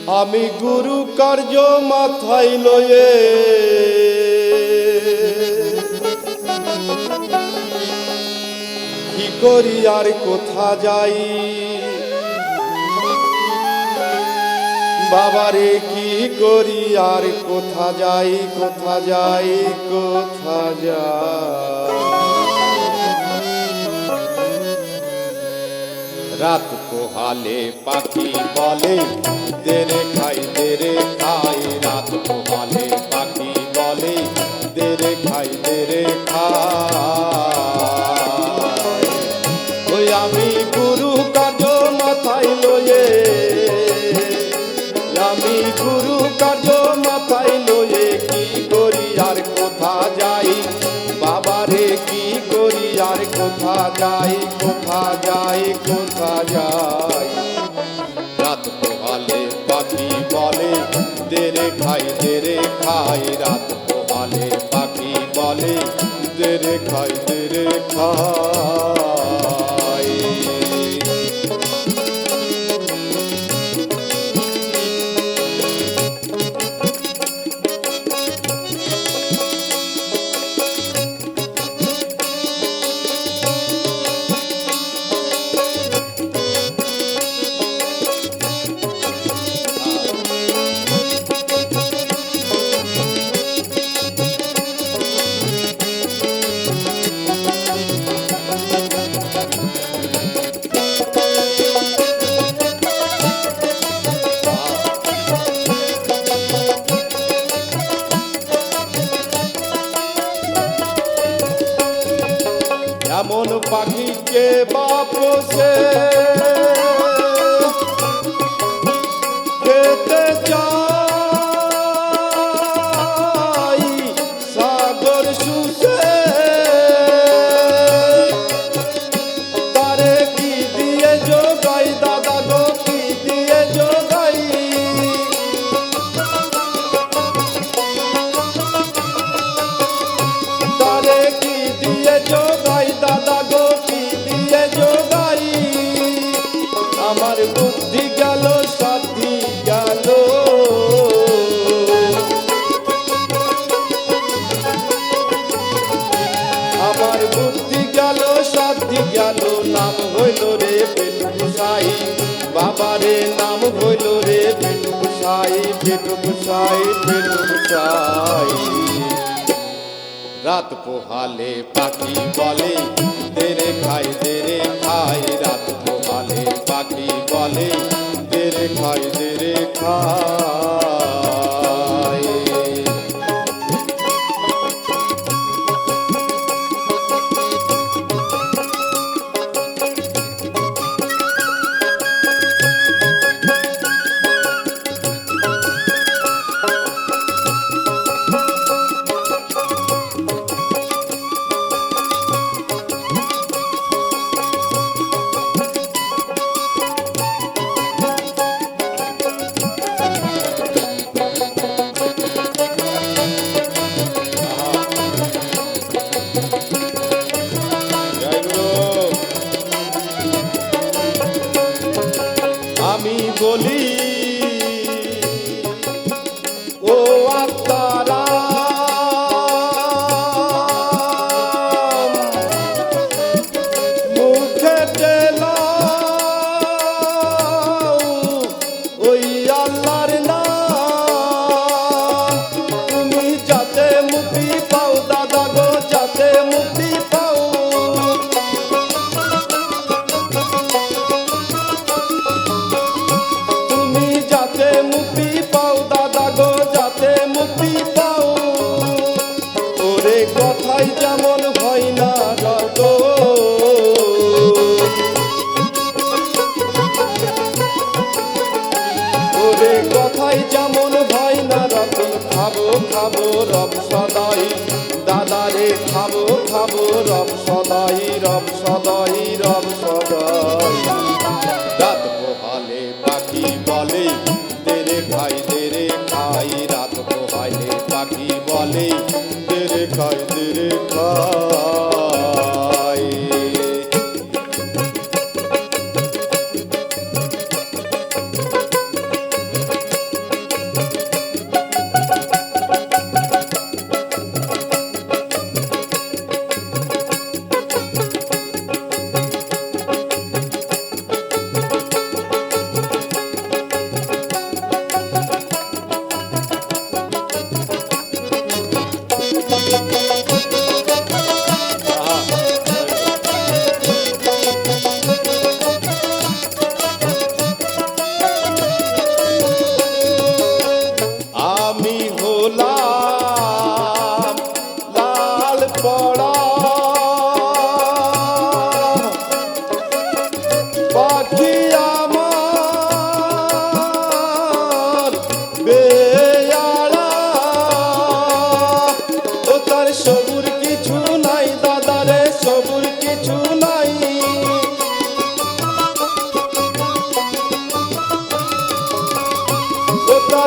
আমি গুরু কার্য মাথায় লয়ে কি করি আর কোথা যাই বাবারে কি করি আর কোথা যাই কোথা যাই কোথা যাই রাত পোহালে পাখি বলে দেরে খাই রাত পোহালে পাখি বলে দেরে খাই ওই আমি গুরু কার্য মাথায় লয়ে আমি গুরু কার্য মাথায় লয়ে কি করি আর কোথা যাই বাবারে কি করি আর কোথা যাই কোথা যাই কোথা যাই রাত পোহালে পাখি বলে দেরে খাই রাত পোহালে পাখি বলে দেরে খাই এমন পাখিকে বাপসে খেতে চাই সাগর সুসে তারে কি দিয়ে যোগাই দাদা গো কি দিয়ে যোগাই তারে কি দিয়ে যোগাই দাদা গো কি দিয়ে যোগাই আমার বুদ্ধি গেল সাথী গেল আমার বুদ্ধি গেল সাথী গেল নাম হইল রে পেটুসাই বাবারে নাম হইল রে পেটুসাই পেটুসাই পেটুসাই রাত পোহালে পাখি বলে দেরে খাই রাত পোহালে পাখি বলে দেরে খাই আমি বলি ও আত্মারা মুখে টেলাও ওই আল্লাহর নাম তুমি যাতে মুক্তি পাও দাদা গো যাতে মুক্তি পাও মুক্তি পাও দাদা গো যাতে মুক্তি পাও ওরে কথাই যেমন হয় না রত ওরে কথাই যেমন হয় না রত খাবো খাবো রব সদাই দাদারে খাবো খাবো রব সদাই রব সদাই রব সদাই রাত পোহালে পাখি বলে দেরে খাই রাত পোহালে পাখি বলে দেরে খাই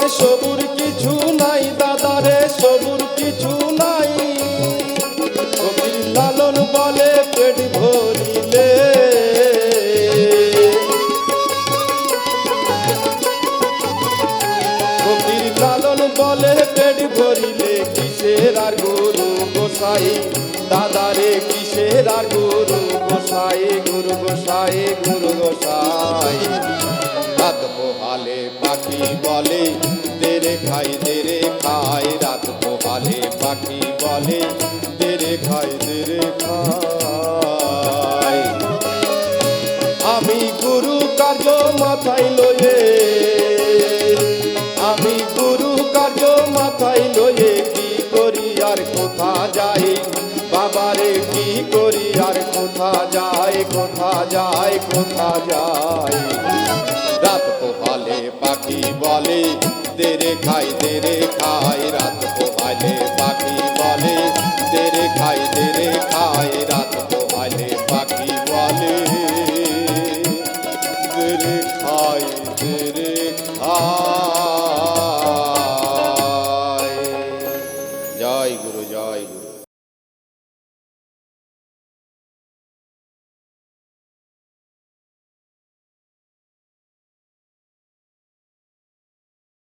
আর সবুর কিছু নাই দাদারে, সবুর কিছু নাই। ফকির লালন বলে পেট ভরিলে, ফকির লালন বলে পেট ভরিলে, কিসের আর গুরু গোসাই দাদারে, কিসের আর গুরু গোসাই, গুরু গোসাই, গুরু গোসাই। রাত পোহালে পাখি বলে দেরে খাই, দেরে খাই, রাত পোহালে পাখি বলে দেরে খাই, দেরে খাই। আমি গুরু কার্য মাথায় লয়ে, আমি গুরু কার্য মাথায় লয়ে, কি করি আর কোথা যাই বাবারে, কি করি আর কোথা যাই, কোথা যাই, কোথা যাই।